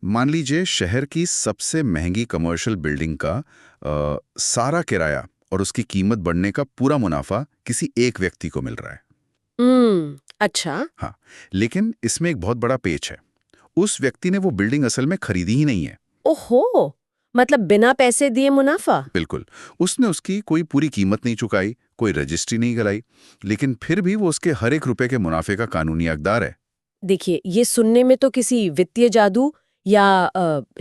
मान लीजिए शहर की सबसे महंगी कमर्शियल बिल्डिंग का सारा किराया और उसकी कीमत बढ़ने का पूरा मुनाफा किसी एक व्यक्ति को मिल रहा है। अच्छा। हाँ, लेकिन इसमें एक बहुत बड़ा पेच है। उस व्यक्ति ने वो बिल्डिंग असल में खरीदी ही नहीं है। ओहो, मतलब बिना पैसे दिए मुनाफा। बिल्कुल। उसने उसकी कोई पूरी कीमत नहीं चुकाई, कोई रजिस्ट्री नहीं कराई, लेकिन फिर भी वो उसके हर एक रुपए के मुनाफे का कानूनी हकदार है। देखिए, ये सुनने में तो किसी वित्तीय जादू या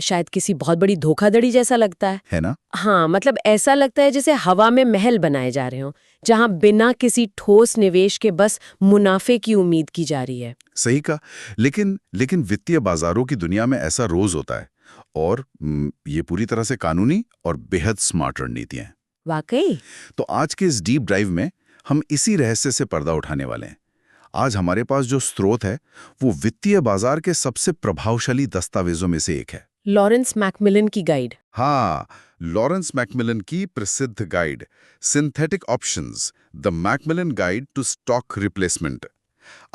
शायद किसी बहुत बड़ी धोखाधड़ी जैसा लगता है ना? हाँ, मतलब ऐसा लगता है जैसे हवा में महल बनाए जा रहे हों, जहां बिना किसी ठोस निवेश के बस मुनाफे की उम्मीद की जा रही है। सही कहा। लेकिन वित्तीय बाजारों की दुनिया में ऐसा रोज होता है, और ये पूरी तरह से कानूनी और बेहद स्मार्ट रणनीतियां हैं। वाकई। तो आज के इस डीप ड्राइव में हम इसी रहस्य से पर्दा उठाने वाले हैं। आज हमारे पास जो स्रोत है वो वित्तीय बाजार के सबसे प्रभावशाली दस्तावेजों में से एक है। लॉरेंस मैकमिलन की गाइड। हाँ, लॉरेंस मैकमिलन की प्रसिद्ध guide synthetic options, the McMillan guide to stock replacement.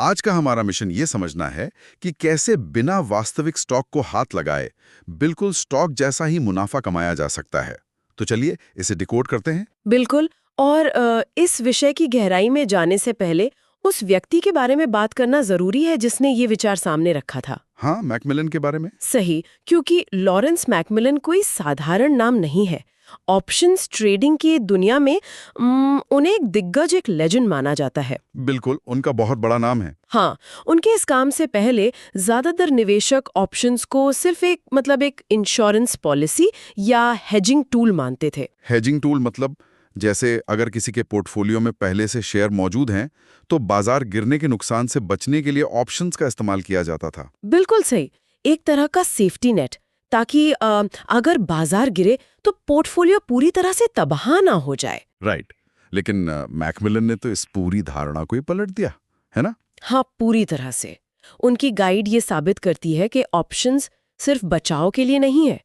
आज का हमारा मिशन ये समझना है कि कैसे बिना वास्तविक स्टॉक को हाथ लगाए बिल्कुल स्टॉक जैसा ही मुनाफा कमाया जा सकता है। तो चलिए इसे डिकोड करते हैं। बिल्कुल। और इस विषय की गहराई में जाने से पहले उस व्यक्ति के बारे में बात करना जरूरी है जिसने ये विचार सामने रखा था। हाँ, मैकमिलन के बारे में। सही, क्योंकि लॉरेंस मैकमिलन कोई साधारण नाम नहीं है। ऑप्शंस ट्रेडिंग की दुनिया में उन्हें एक दिग्गज, एक लेजेंड माना जाता है। बिल्कुल, उनका बहुत बड़ा नाम है। हाँ, उनके इस काम से पहले ज्यादातर निवेशक ऑप्शंस को सिर्फ एक इंश्योरेंस पॉलिसी या हेजिंग टूल मानते थे। हेजिंग टूल मतलब जैसे अगर किसी के पोर्टफोलियो में पहले से शेयर मौजूद हैं तो बाजार गिरने के नुकसान से बचने के लिए ऑप्शंस का इस्तेमाल किया जाता था। बिल्कुल सही, एक तरह का सेफ्टी नेट, ताकि अगर बाजार गिरे तो पोर्टफोलियो पूरी तरह से तबाह ना हो जाए। राइट। लेकिन मैकमिलन ने तो इस पूरी धारणा को ही पलट दिया, है ना? हाँ, पूरी तरह से। उनकी गाइड ये साबित करती है कि ऑप्शंस सिर्फ बचाव के लिए नहीं है,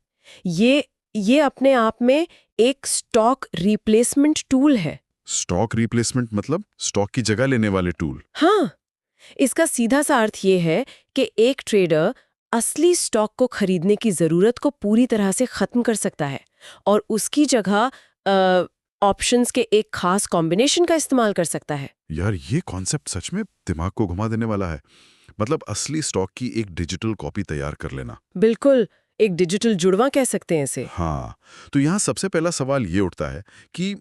ये अपने आप में एक स्टॉक रिप्लेसमेंट टूल है। स्टॉक रिप्लेसमेंट मतलब स्टॉक की जगह लेने वाले टूल। हाँ, इसका सीधा सा अर्थ ये है कि एक ट्रेडर असली स्टॉक को खरीदने की जरूरत को पूरी तरह से खत्म कर सकता है और उसकी जगह ऑप्शंस के एक खास कॉम्बिनेशन का इस्तेमाल कर सकता है। यार, ये कॉन्सेप्ट सच में दिमाग को घुमा देने वाला है। मतलब असली स्टॉक की एक डिजिटल कॉपी तैयार कर लेना। बिल्कुल, एक डिजिटल जुड़वा कह सकते हैं इसे। हाँ, तो यहाँ सबसे पहला सवाल ये उठता है कि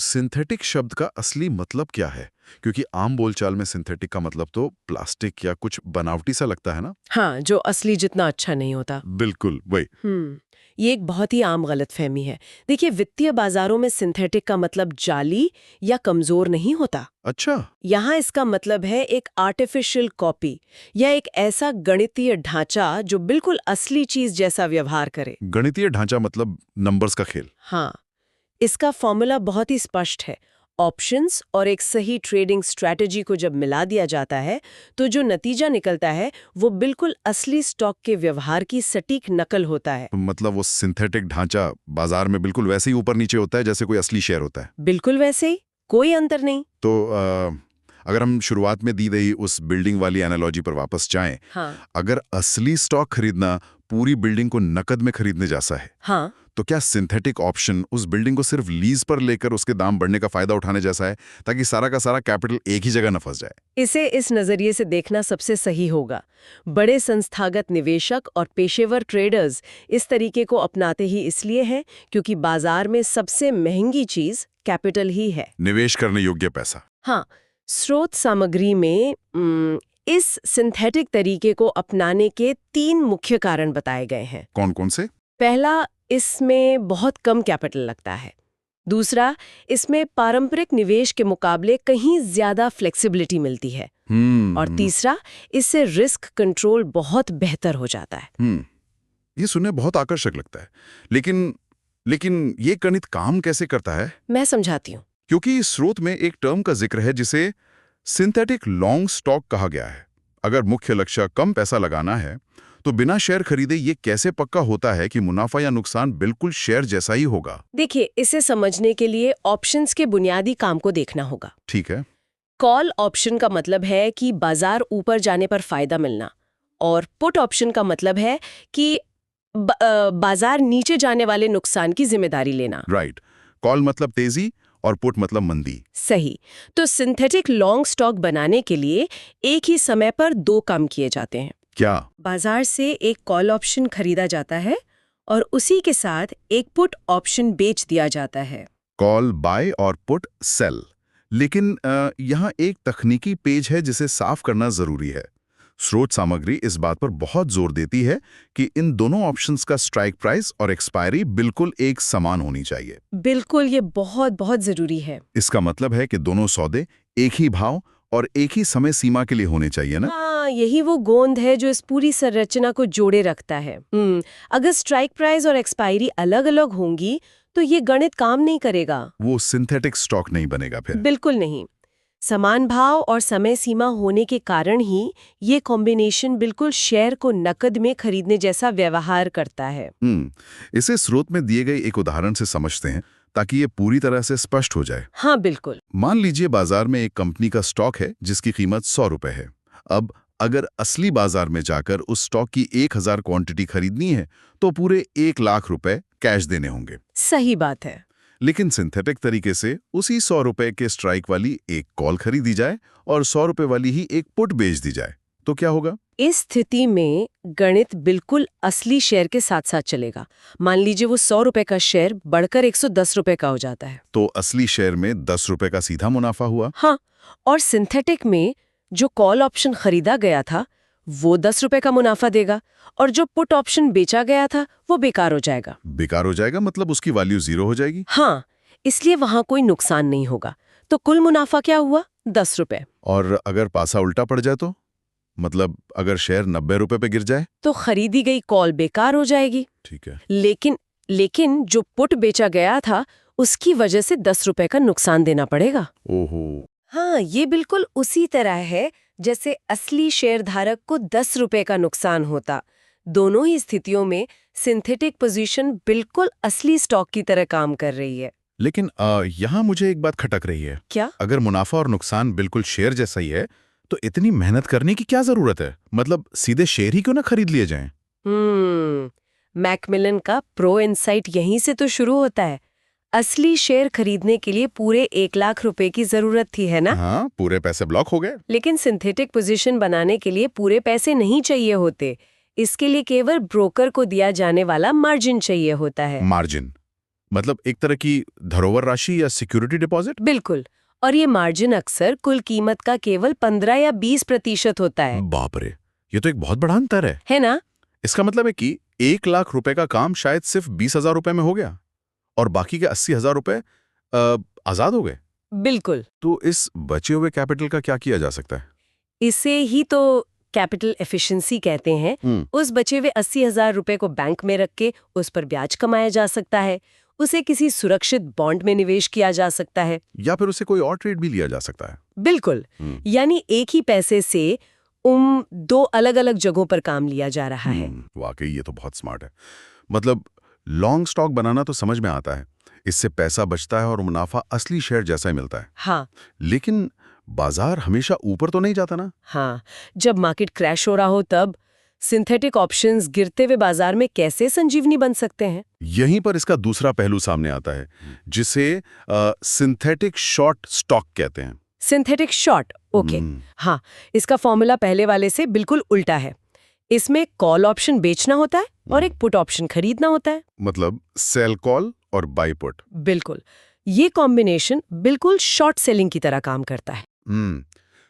सिंथेटिक शब्द का असली मतलब क्या है? क्योंकि आम बोलचाल में सिंथेटिक का मतलब तो प्लास्टिक या कुछ बनावटी सा लगता है ना? हाँ, जो असली जितना अच्छा नहीं होता। बिल्कुल वही। ये एक बहुत ही आम गलतफहमी है। देखिए, वित्तीय बाजारों में सिंथेटिक का मतलब जाली या कमजोर नहीं होता। अच्छा। यहाँ इसका मतलब है एक आर्टिफिशियल कॉपी या एक ऐसा गणितीय ढांचा जो बिल्कुल असली चीज जैसा व्यवहार करे। गणितीय ढांचा मतलब नंबर्स का खेल। हाँ, इसका फॉर्मूला बहुत ही स्पष्ट है। ऑप्शंस और एक सही ट्रेडिंग स्ट्रैटेजी को जब मिला दिया जाता है तो जो नतीजा निकलता है वो बिल्कुल असली स्टॉक के व्यवहार की सटीक नकल होता है। मतलब वो सिंथेटिक ढांचा बाजार में बिल्कुल वैसे ही ऊपर नीचे होता है जैसे कोई असली शेयर होता है। बिल्कुल वैसे ही, कोई अंतर नहीं। तो अगर हम शुरुआत में दी गई उस बिल्डिंग वाली एनालॉजी पर वापस जाएं, हाँ। अगर असली स्टॉक खरीदना पूरी बिल्डिंग को नकद में खरीदने जैसा है, हाँ, तो क्या सिंथेटिक ऑप्शन उस बिल्डिंग को सिर्फ लीज पर लेकर उसके दाम बढ़ने का फायदा उठाने जैसा है, ताकि सारा का सारा कैपिटल एक ही जगह न फंस जाए? इसे इस नजरिए से देखना सबसे सही होगा। बड़े संस्थागत निवेशक और पेशेवर ट्रेडर्स इस तरीके को अपनाते ही इसलिए हैं क्योंकि बाजार में सबसे महंगी चीज कैपिटल ही है, निवेश करने योग्य पैसा। हाँ, स्रोत सामग्री में इस सिंथेटिक तरीके को अपनाने के 3 मुख्य कारण बताए गए हैं। कौन कौन से? पहला, इसमें बहुत कम कैपिटल लगता है। दूसरा, इसमें पारंपरिक निवेश के मुकाबले कहीं ज्यादा फ्लेक्सिबिलिटी मिलती है। और तीसरा, इससे रिस्क कंट्रोल बहुत बेहतर हो जाता है। ये सुनने बहुत आकर्षक लगता है, लेकिन ये गणित काम कैसे करता है? मैं समझाती हूँ। क्योंकि स्रोत में एक टर्म का जिक्र है जिसे सिंथेटिक लॉन्ग स्टॉक कहा गया है। अगर मुख्य लक्ष्य कम पैसा लगाना है तो बिना शेयर खरीदे ये कैसे पक्का होता है कि मुनाफा या नुकसान बिल्कुल शेयर जैसा ही होगा? देखिए, इसे समझने के लिए ऑप्शंस के बुनियादी काम को देखना होगा। ठीक है। कॉल ऑप्शन का मतलब है कि बाजार ऊपर जाने पर फायदा मिलना, और पुट ऑप्शन का मतलब है कि बाजार नीचे जाने वाले नुकसान की जिम्मेदारी लेना। राइट। कॉल मतलब तेजी और पुट मतलब मंदी। सही। तो सिंथेटिक लॉन्ग स्टॉक बनाने के लिए एक ही समय पर दो काम किए जाते हैं। क्या? बाजार से एक कॉल ऑप्शन खरीदा जाता है और उसी के साथ एक पुट ऑप्शन बेच दिया जाता है। कॉल बाय और पुट सेल। लेकिन यहाँ एक तकनीकी पेज है जिसे साफ करना जरूरी है। स्रोत सामग्री इस बात पर बहुत जोर देती है कि इन दोनों ऑप्शंस का स्ट्राइक प्राइस और एक्सपायरी बिल्कुल एक समान होनी चाहिए। बिल्कुल, ये बहुत बहुत जरूरी है। इसका मतलब है कि दोनों सौदे एक ही भाव और एक ही समय सीमा के लिए होने चाहिए ना? हाँ, यही वो गोंद है जो इस पूरी संरचना को जोड़े रखता है। अगर स्ट्राइक प्राइस और एक्सपायरी अलग-अलग होंगी तो ये गणित काम नहीं करेगा। वो सिंथेटिक स्टॉक नहीं बनेगा फिर। बिल्कुल नहीं। समान भाव और समय सीमा होने के कारण ही ये कॉम्बिनेशन बिल्कुल शेयर को नकद में खरीदने जैसा व्यवहार करता है। इसे स्रोत में दिए गए एक उदाहरण से समझते हैं ताकि ये पूरी तरह से स्पष्ट हो जाए। हाँ, बिल्कुल। मान लीजिए बाजार में एक कंपनी का स्टॉक है जिसकी कीमत 100 रुपए है। अब अगर असली बाजार में जाकर उस स्टॉक की 1000 क्वांटिटी खरीदनी है तो पूरे 1 लाख रुपए कैश देने होंगे। सही बात है। लेकिन सिंथेटिक तरीके से उसी 100 रुपए के स्ट्राइक वाली एक कॉल खरीदी जाए और 100 रुपए वाली ही एक पुट बेच दी जाए तो क्या होगा? इस स्थिति में गणित बिल्कुल असली शेयर के साथ साथ चलेगा। मान लीजिए वो 100 रुपए का शेयर बढ़कर 110 रुपए का हो जाता है। तो असली शेयर में 10 रुपए का सीधा मुनाफा हुआ। हाँ, और सिंथेटिक में जो कॉल ऑप्शन खरीदा गया था वो 10 रुपए का मुनाफा देगा और जो पुट ऑप्शन बेचा गया था वो बेकार हो जाएगा। बेकार हो जाएगा मतलब उसकी वैल्यू 0 हो जाएगी। हाँ, इसलिए वहां कोई नुकसान नहीं होगा। तो कुल मुनाफा क्या हुआ? 10 रुपए। और अगर पासा उल्टा पड़ जाए तो मतलब अगर शेयर 90 रुपए पे गिर जाए तो खरीदी गई कॉल बेकार हो जाएगी। ठीक है। लेकिन जो पुट बेचा गया था उसकी वजह से 10 रुपए का नुकसान देना पड़ेगा। ओहो। हाँ, ये बिल्कुल उसी तरह है जैसे असली शेयर धारक को 10 रुपए का नुकसान होता। दोनों ही स्थितियों में सिंथेटिक पोजीशन बिल्कुल असली स्टॉक की तरह काम कर रही है। लेकिन यहाँ मुझे एक बात खटक रही है। क्या? अगर मुनाफा और नुकसान बिल्कुल शेयर जैसा ही है तो इतनी मेहनत करने की क्या जरूरत है? मतलब सीधे शेयर ही क्यों ना खरीद लिए जाएं? मैकमिलन का प्रो इनसाइट यहीं से तो शुरू होता है। असली शेयर खरीदने के लिए पूरे 1 लाख रुपए की जरूरत थी, है ना? हाँ, पूरे पैसे ब्लॉक हो गए। लेकिन सिंथेटिक पोजीशन बनाने के लिए पूरे पैसे नहीं चाहिए होते। इसके लिए केवल ब्रोकर को दिया जाने वाला मार्जिन चाहिए होता है। मार्जिन मतलब एक तरह की धरोहर राशि या सिक्योरिटी डिपॉजिट? बिल्कुल। और ये मार्जिन अक्सर कुल कीमत का केवल 15 या 20% होता है। बाप रे, ये तो एक बहुत बड़ा अंतर है ना? इसका मतलब है कि 1 लाख रुपए का काम शायद सिर्फ 20,000 रुपए में हो गया और बाकी के 80,000 रुपए आजाद हो गए। बिल्कुल। तो इस बचे हुए कैपिटल का क्या किया जा सकता है? इसे ही तो कैपिटल एफिशिएंसी कहते हैं। उस बचे हुए 80,000 रुपए को बैंक में रख के उस पर ब्याज कमाया जा सकता है। उसे किसी सुरक्षित बॉन्ड में निवेश किया जा सकता है या फिर उसे कोई और ट्रेड भी लिया जा सकता है। बिल्कुल। यानी एक ही पैसे से दो अलग-अलग जगहों पर काम लिया जा रहा है। वाकई ये तो बहुत स्मार्ट है। मतलब लॉन्ग स्टॉक बनाना तो समझ में आता है, इससे पैसा बचता है और मुनाफा असली शेयर जैसा ही मिलता है। हाँ, लेकिन बाजार हमेशा ऊपर तो नहीं जाता ना? हाँ, जब मार्केट क्रैश हो रहा हो तब सिंथेटिक ऑप्शंस गिरते हुए बाजार में कैसे संजीवनी बन सकते हैं? यहीं पर इसका दूसरा पहलू सामने आता है जिसे सिंथेटिक शॉर्ट स्टॉक कहते हैं। Synthetic short, okay. हाँ, इसका फॉर्मूला पहले वाले से बिल्कुल उल्टा है। इसमें कॉल ऑप्शन बेचना होता है और एक पुट ऑप्शन खरीदना होता है। मतलब सेल कॉल और बाय पुट। बिल्कुल। ये कॉम्बिनेशन बिल्कुल शॉर्ट सेलिंग की तरह काम करता है।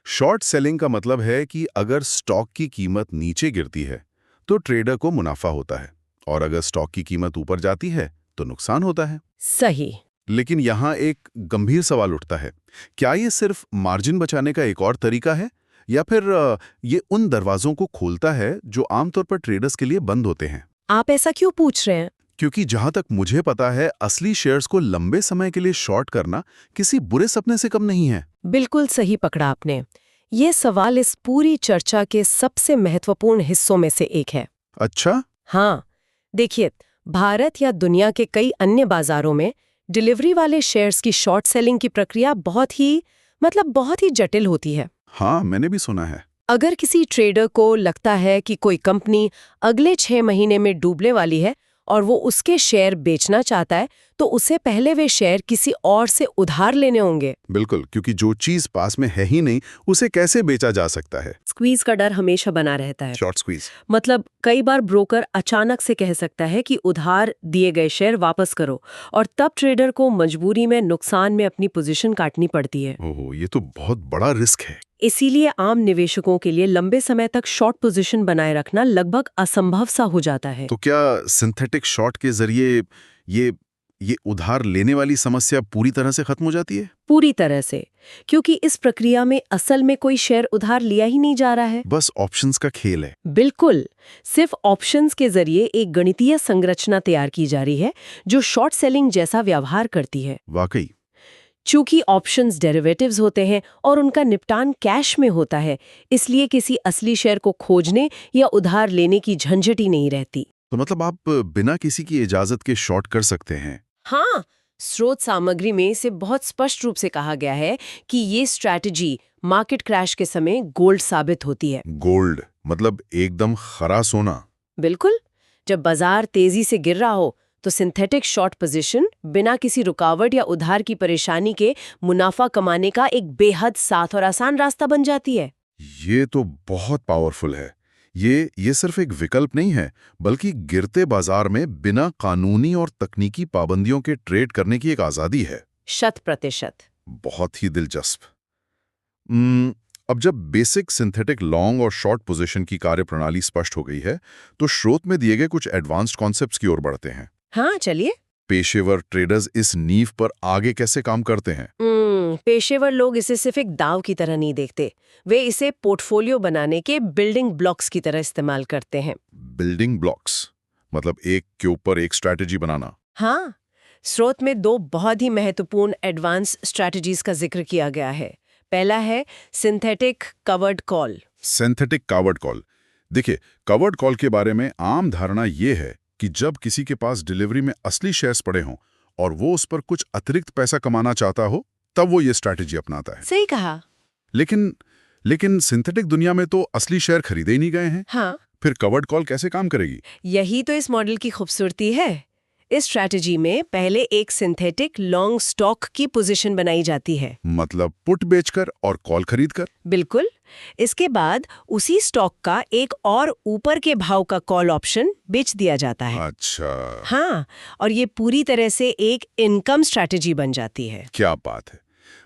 शॉर्ट सेलिंग का मतलब है कि अगर स्टॉक की कीमत नीचे गिरती है तो ट्रेडर को मुनाफा होता है और अगर स्टॉक की कीमत ऊपर जाती है तो नुकसान होता है। सही। लेकिन यहाँ एक गंभीर सवाल उठता है, क्या ये सिर्फ मार्जिन बचाने का एक और तरीका है या फिर ये उन दरवाजों को खोलता है जो आमतौर पर ट्रेडर्स के लिए बंद होते हैं? आप ऐसा क्यों पूछ रहे हैं? क्योंकि जहां तक मुझे पता है असली शेयर्स को लंबे समय के लिए शॉर्ट करना किसी बुरे सपने से कम नहीं है। बिल्कुल सही पकड़ा आपने। ये सवाल इस पूरी चर्चा के सबसे महत्वपूर्ण हिस्सों में से एक है। अच्छा? हाँ, देखिए, भारत या दुनिया के कई अन्य बाजारों में डिलीवरी वाले शेयर्स की शॉर्ट सेलिंग की प्रक्रिया बहुत ही जटिल होती है। हाँ, मैंने भी सुना है। अगर किसी ट्रेडर को लगता है कि कोई कंपनी अगले 6 महीने में डूबने वाली है और वो उसके शेयर बेचना चाहता है, तो उसे पहले वे शेयर किसी और से उधार लेने होंगे। बिल्कुल, क्योंकि जो चीज पास में है ही नहीं, उसे कैसे बेचा जा सकता है? स्क्वीज का डर हमेशा बना रहता है। Short squeeze. मतलब कई बार ब्रोकर अचानक से कह सकता है कि उधार दिए गए शेयर वापस करो, और तब ट्रेडर को मजबूरी में नुकसान में अपनी पोजीशन काटनी पड़ती है। ओहो, ये तो बहुत बड़ा रिस्क है। इसीलिए आम निवेशकों के लिए लंबे समय तक शॉर्ट पोजीशन बनाए रखना लगभग असंभव सा हो जाता है। तो क्या सिंथेटिक शॉर्ट के जरिए ये उधार लेने वाली समस्या पूरी तरह से खत्म हो जाती है? पूरी तरह से, क्योंकि इस प्रक्रिया में असल में कोई शेयर उधार लिया ही नहीं जा रहा है। बस ऑप्शंस का खेल है। बिल्कुल, सिर्फ ऑप्शंस के जरिए एक गणितीय संरचना तैयार की जा रही है जो शॉर्ट सेलिंग जैसा व्यवहार करती है। वाकई। चूंकि ऑप्शंस डेरिवेटिव्स होते हैं और उनका निपटान कैश में होता है, इसलिए किसी असली शेयर को खोजने या उधार लेने की झंझट ही नहीं रहती। तो मतलब आप बिना किसी की इजाजत के शॉर्ट कर सकते हैं? हाँ, स्रोत सामग्री में इसे बहुत स्पष्ट रूप से कहा गया है कि ये स्ट्रैटेजी मार्केट क्रैश के समय गोल्ड साबित होती है। गोल्ड मतलब एकदम खरा सोना? बिल्कुल, जब बाजार तेजी से गिर रहा हो तो सिंथेटिक शॉर्ट पोजीशन बिना किसी रुकावट या उधार की परेशानी के मुनाफा कमाने का एक बेहद साफ और आसान रास्ता बन जाती है। ये तो बहुत पावरफुल है। ये सिर्फ एक विकल्प नहीं है, बल्कि गिरते बाजार में बिना कानूनी और तकनीकी पाबंदियों के ट्रेड करने की एक आजादी है। 100%। बहुत ही दिलचस्प। अब जब बेसिक सिंथेटिक लॉन्ग और शॉर्ट पोजीशन की कार्यप्रणाली स्पष्ट हो गई है, तो स्रोत में दिए गए कुछ एडवांस्ड कॉन्सेप्ट्स की ओर बढ़ते हैं। हाँ, चलिए। पेशेवर ट्रेडर्स इस नींव पर आगे कैसे काम करते हैं? पेशेवर लोग इसे सिर्फ एक दाव की तरह नहीं देखते, वे इसे पोर्टफोलियो बनाने के बिल्डिंग ब्लॉक्स की तरह इस्तेमाल करते हैं। बिल्डिंग ब्लॉक्स मतलब एक के ऊपर एक स्ट्रैटेजी बनाना? हाँ, स्रोत में 2 बहुत ही महत्वपूर्ण एडवांस स्ट्रैटेजीज का जिक्र किया गया है। पहला है synthetic covered call. Synthetic covered call. देखिए, कवर्ड कॉल के बारे में आम धारणा ये है कि जब किसी के पास डिलीवरी में असली शेयर्स पड़े हों और वो उस पर कुछ अतिरिक्त पैसा कमाना चाहता हो, तब वो ये स्ट्रैटेजी अपनाता है। सही कहा। लेकिन सिंथेटिक दुनिया में तो असली शेयर खरीदे ही नहीं गए हैं। हाँ, फिर कवर्ड कॉल कैसे काम करेगी? यही तो इस मॉडल की खूबसूरती है। इस स्ट्रैटेजी में पहले एक सिंथेटिक लॉन्ग स्टॉक की पोजीशन बनाई जाती है। मतलब पुट बेचकर और कॉल खरीदकर? बिल्कुल। इसके बाद उसी स्टॉक का एक और ऊपर के भाव का कॉल ऑप्शन बेच दिया जाता है। अच्छा। हाँ, और ये पूरी तरह से एक इनकम स्ट्रैटेजी बन जाती है। क्या बात है।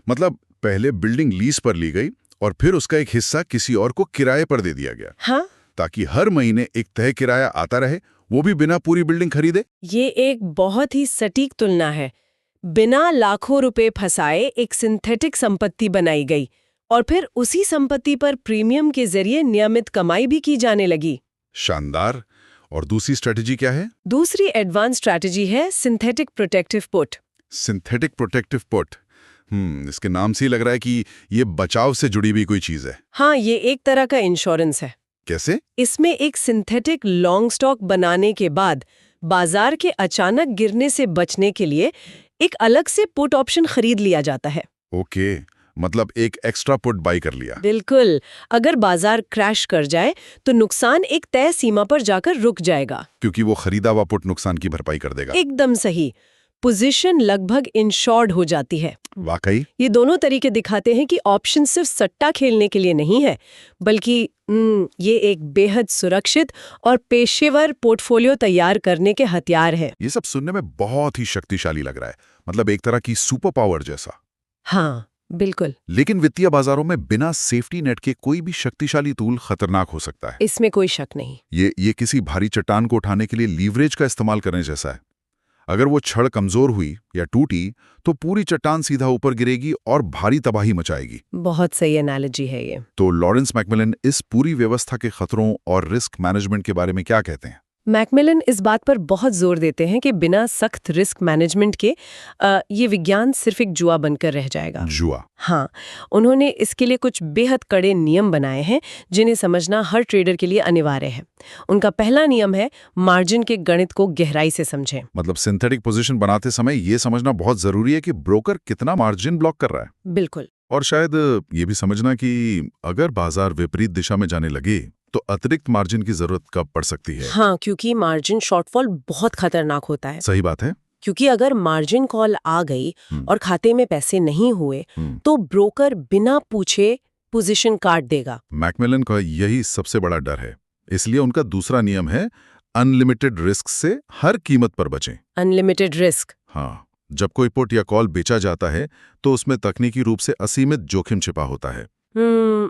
मतलब पहले बिल्डिंग लीज पर ली गई और फिर उसका एक हिस्सा किसी और को किराए पर दे दिया गया। हाँ, ताकि हर महीने एक तय किराया आता रहे, वो भी बिना पूरी बिल्डिंग खरीदे। ये एक बहुत ही सटीक तुलना है। बिना लाखों रुपए फंसाए एक सिंथेटिक संपत्ति बनाई गई और फिर उसी संपत्ति पर प्रीमियम के जरिए नियमित कमाई भी की जाने लगी। शानदार। और दूसरी स्ट्रेटजी क्या है? दूसरी एडवांस स्ट्रैटेजी है synthetic protective put. Synthetic protective put. इसके नाम से ही लग रहा है कि ये बचाव से जुड़ी हुई कोई चीज है। हाँ, ये एक तरह का इंश्योरेंस है। कैसे? इसमें एक सिंथेटिक लॉन्ग स्टॉक बनाने के बाद बाजार के अचानक गिरने से बचने के लिए एक अलग से पुट ऑप्शन खरीद लिया जाता है। ओके, मतलब एक एक्स्ट्रा पुट बाई कर लिया। बिल्कुल। अगर बाजार क्रैश कर जाए तो नुकसान एक तय सीमा पर जाकर रुक जाएगा, क्योंकि वो खरीदा हुआ पुट नुकसान की भरपाई कर देगा। एकदम सही। पोजीशन लगभग इंश्योर्ड हो जाती है। वाकई? ये दोनों तरीके दिखाते हैं कि ऑप्शन सिर्फ सट्टा खेलने के लिए नहीं है, बल्कि ये एक बेहद सुरक्षित और पेशेवर पोर्टफोलियो तैयार करने के हथियार है। ये सब सुनने में बहुत ही शक्तिशाली लग रहा है, मतलब एक तरह की सुपर पावर जैसा। हाँ, बिल्कुल। लेकिन वित्तीय बाजारों में बिना सेफ्टी नेट के कोई भी शक्तिशाली टूल खतरनाक हो सकता है। इसमें कोई शक नहीं। ये किसी भारी चट्टान को उठाने के लिए लीवरेज का इस्तेमाल करने जैसा है। अगर वो छड़ कमजोर हुई या टूटी तो पूरी चट्टान सीधा ऊपर गिरेगी और भारी तबाही मचाएगी। बहुत सही एनालॉजी है ये। तो लॉरेंस मैकमिलन इस पूरी व्यवस्था के खतरों और रिस्क मैनेजमेंट के बारे में क्या कहते हैं? मैकमिलन इस बात पर बहुत जोर देते हैं कि बिना सख्त रिस्क मैनेजमेंट के ये विज्ञान सिर्फ एक जुआ बनकर रह जाएगा। जुआ? हाँ, उन्होंने इसके लिए कुछ बेहद कड़े नियम बनाए हैं जिन्हें समझना हर ट्रेडर के लिए अनिवार्य है। उनका पहला नियम है मार्जिन के गणित को गहराई से समझें। मतलब सिंथेटिक पोजीशन बनाते समय ये समझना बहुत जरूरी है कि ब्रोकर कितना मार्जिन ब्लॉक कर रहा है। बिल्कुल। और शायद ये भी समझना कि अगर बाजार विपरीत दिशा में जाने लगे तो अतिरिक्त मार्जिन की जरूरत कब पड़ सकती है। हाँ, क्योंकि मार्जिन शॉर्टफॉल बहुत खतरनाक होता है। सही बात है। क्योंकि अगर मार्जिन कॉल आ गई और खाते में पैसे नहीं हुए तो ब्रोकर बिना पूछे पोजीशन काट देगा। मैकमिलन का यही सबसे बड़ा डर है, इसलिए उनका दूसरा नियम है अनलिमिटेड रिस्क से हर कीमत पर बचें। Unlimited risk. हाँ, जब कोई पुट या कॉल बेचा जाता है तो उसमें तकनीकी रूप से असीमित जोखिम छिपा होता है।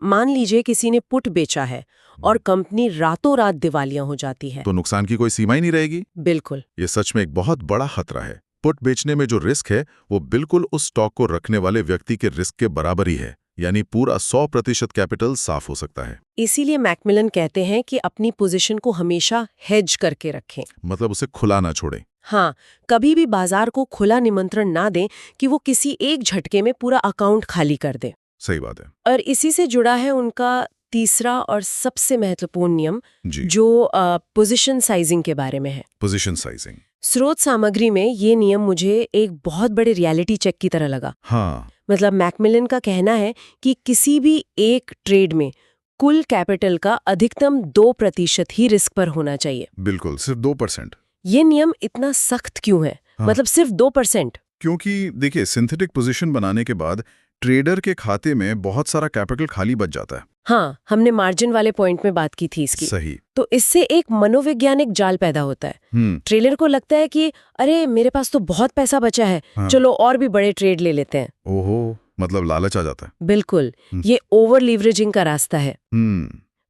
मान लीजिए किसी ने पुट बेचा है और कंपनी रातों रात दिवालिया हो जाती है तो नुकसान की कोई सीमा ही नहीं रहेगी। बिल्कुल। ये सच में एक बहुत बड़ा खतरा है। पुट बेचने में जो रिस्क है वो बिल्कुल उस स्टॉक को रखने वाले व्यक्ति के रिस्क के बराबर ही है, यानी पूरा 100% कैपिटल साफ हो सकता है। इसीलिए मैकमिलन कहते हैं कि अपनी पोजीशन को हमेशा हेज करके रखें। मतलब उसे खुला ना छोड़ें। हाँ, कभी भी बाजार को खुला निमंत्रण ना दें कि वो किसी एक झटके में पूरा अकाउंट खाली कर दे। सही बात है। और इसी से जुड़ा है उनका तीसरा और सबसे महत्वपूर्ण नियम जी। जो पोजीशन साइजिंग के बारे में है। Position sizing. स्रोत सामग्री में ये नियम मुझे एक बहुत बड़े रियलिटी चेक की तरह लगा। हाँ। मतलब मैकमिलन का कहना है कि किसी भी एक ट्रेड में कुल कैपिटल का अधिकतम 2% ही रिस्क पर होना चाहिए। बिल्कुल, सिर्फ 2%। ये नियम इतना सख्त क्यों है? मतलब सिर्फ 2%? क्योंकि देखिए, सिंथेटिक पोजीशन बनाने के बाद ट्रेडर के खाते में बहुत सारा कैपिटल खाली बच जाता है। हाँ, हमने मार्जिन वाले पॉइंट में बात की थी इसकी। सही। तो इससे एक मनोवैज्ञानिक जाल पैदा होता है। ट्रेडर को लगता है कि अरे मेरे पास तो बहुत पैसा बचा है, चलो और भी बड़े ट्रेड ले लेते हैं। ओहो, मतलब लालच आ जाता है। बिल्कुल, ये ओवर लीवरेजिंग का रास्ता है।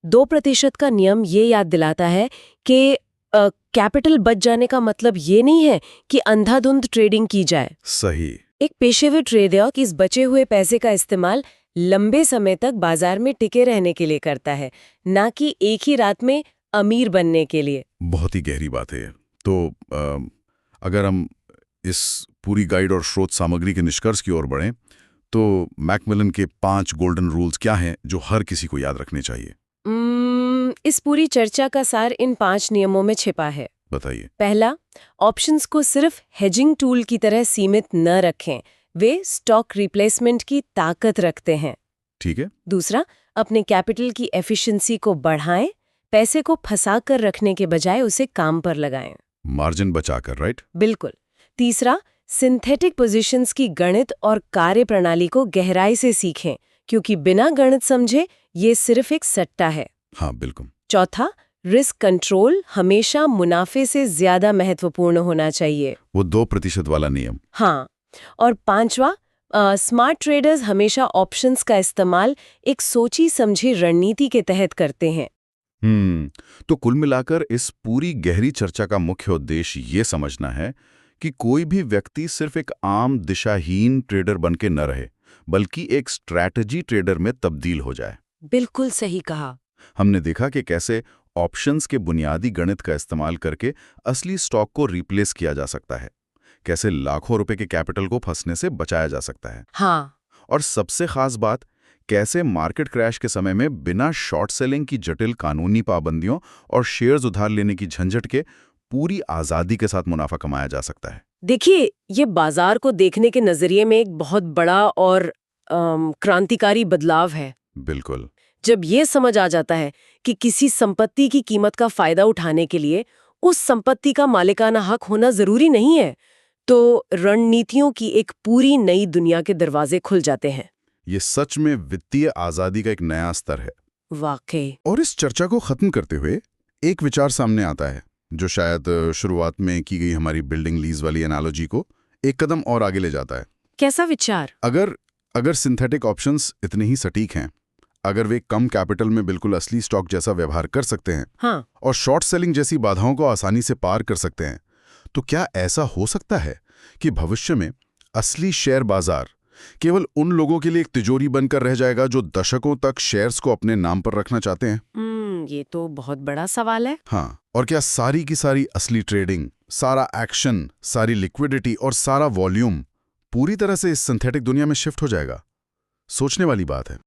2% का नियम ये याद दिलाता है कि कैपिटल बच जाने का मतलब ये नहीं है कि अंधाधुंध ट्रेडिंग की जाए। सही। एक पेशेवर ट्रेडर इस बचे हुए पैसे का इस्तेमाल लंबे समय तक बाजार में टिके रहने के लिए करता है, ना कि एक ही रात में अमीर बनने के लिए। बहुत ही गहरी बात है। तो अगर हम इस पूरी गाइड और स्रोत सामग्री के निष्कर्ष की ओर बढ़ें तो मैकमिलन के 5 गोल्डन रूल्स क्या हैं जो हर किसी को याद रखने चाहिए? इस पूरी चर्चा का सार इन 5 नियमों में छिपा है। बताइए। पहला, ऑप्शंस को सिर्फ हेजिंग टूल की तरह सीमित न रखें, वे स्टॉक रिप्लेसमेंट की ताकत रखते हैं। ठीक है। दूसरा, अपने कैपिटल की एफिशिएंसी को बढ़ाएं, पैसे को फंसा कर रखने के बजाय उसे काम पर लगाएं। मार्जिन बचाकर, राइट? बिल्कुल। तीसरा, सिंथेटिक पोजीशंस की गणित और कार्यप्रणाली को गहराई से सीखें, क्योंकि बिना गणित समझे ये सिर्फ एक सट्टा है। हाँ, बिल्कुल। चौथा, रिस्क कंट्रोल हमेशा मुनाफे से ज्यादा महत्वपूर्ण होना चाहिए। वो 2% वाला नियम। हाँ, और पांचवा, स्मार्ट ट्रेडर्स हमेशा ऑप्शंस का इस्तेमाल एक सोची समझी रणनीति के तहत करते हैं। तो कुल मिलाकर इस पूरी गहरी चर्चा का मुख्य उद्देश्य ये समझना है कि कोई भी व्यक्ति सिर्फ एक आम दिशाहीन ट्रेडर बनके न रहे, बल्कि एक स्ट्रैटेजी ट्रेडर में तब्दील हो जाए। बिल्कुल सही कहा। हमने देखा कि कैसे ऑप्शंस के बुनियादी गणित का इस्तेमाल करके असली स्टॉक को रिप्लेस किया जा सकता है, कैसे लाखों रुपए के कैपिटल को फंसने से बचाया जा सकता है। हाँ। और सबसे खास बात, कैसे मार्केट क्रैश के समय में बिना शॉर्ट सेलिंग की जटिल कानूनी पाबंदियों और शेयर्स उधार लेने की झंझट के पूरी आजादी के साथ मुनाफा कमाया जा सकता है। देखिए, ये बाजार को देखने के नजरिए में एक बहुत बड़ा और क्रांतिकारी बदलाव है। बिल्कुल। जब ये समझ आ जाता है कि किसी संपत्ति की कीमत का फायदा उठाने के लिए उस संपत्ति का मालिकाना हक होना जरूरी नहीं है, तो रणनीतियों की एक पूरी नई दुनिया के दरवाजे खुल जाते हैं। ये सच में वित्तीय आजादी का एक नया स्तर है। वाकई। और इस चर्चा को खत्म करते हुए एक विचार सामने आता है जो शायद शुरुआत में की गई हमारी बिल्डिंग लीज वाली एनालॉजी को एक कदम और आगे ले जाता है। कैसा विचार? अगर सिंथेटिक ऑप्शंस इतने ही सटीक हैं, अगर वे कम कैपिटल में बिल्कुल असली स्टॉक जैसा व्यवहार कर सकते हैं, हाँ, और शॉर्ट सेलिंग जैसी बाधाओं को आसानी से पार कर सकते हैं, तो क्या ऐसा हो सकता है कि भविष्य में असली शेयर बाजार केवल उन लोगों के लिए एक तिजोरी बनकर रह जाएगा जो दशकों तक शेयर्स को अपने नाम पर रखना चाहते हैं? ये तो बहुत बड़ा सवाल है। हाँ, और क्या सारी की सारी असली ट्रेडिंग, सारा एक्शन, सारी लिक्विडिटी और सारा वॉल्यूम पूरी तरह से इस सिंथेटिक दुनिया में शिफ्ट हो जाएगा? सोचने वाली बात है।